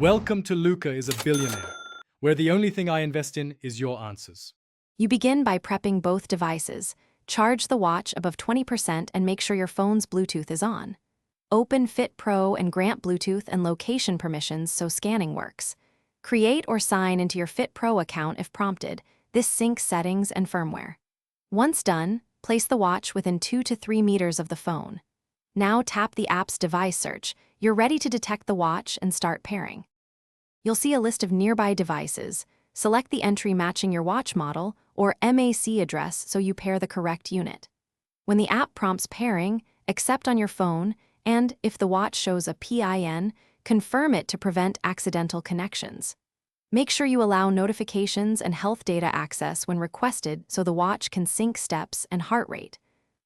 Welcome to Luca is a Billionaire, where the only thing I invest in is your answers. You begin by prepping both devices. Charge the watch above 20% and make sure your phone's Bluetooth is on. Open Fitpro and grant Bluetooth and location permissions so scanning works. Create or sign into your Fitpro account if prompted. This syncs settings and firmware. Once done, place the watch within 2 to 3 meters of the phone. Now tap the app's device search. You're ready to detect the watch and start pairing. You'll see a list of nearby devices. Select the entry matching your watch model or MAC address so you pair the correct unit. When the app prompts pairing, accept on your phone, and if the watch shows a PIN, confirm it to prevent accidental connections. Make sure you allow notifications and health data access when requested so the watch can sync steps and heart rate.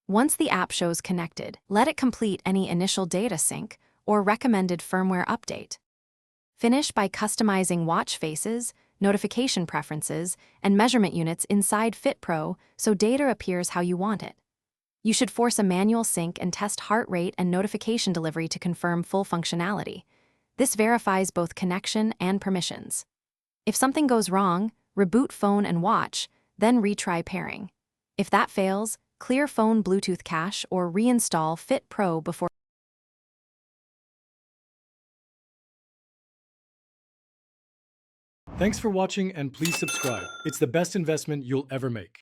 Once the app shows connected, let it complete any initial data sync or recommended firmware update. Finish by customizing watch faces, notification preferences, and measurement units inside Fitpro so data appears how you want it. You should force a manual sync and test heart rate and notification delivery to confirm full functionality. This verifies both connection and permissions. If something goes wrong, reboot phone and watch, then retry pairing. If that fails, clear phone Bluetooth cache or reinstall Fitpro before. Thanks for watching and please subscribe. It's the best investment you'll ever make.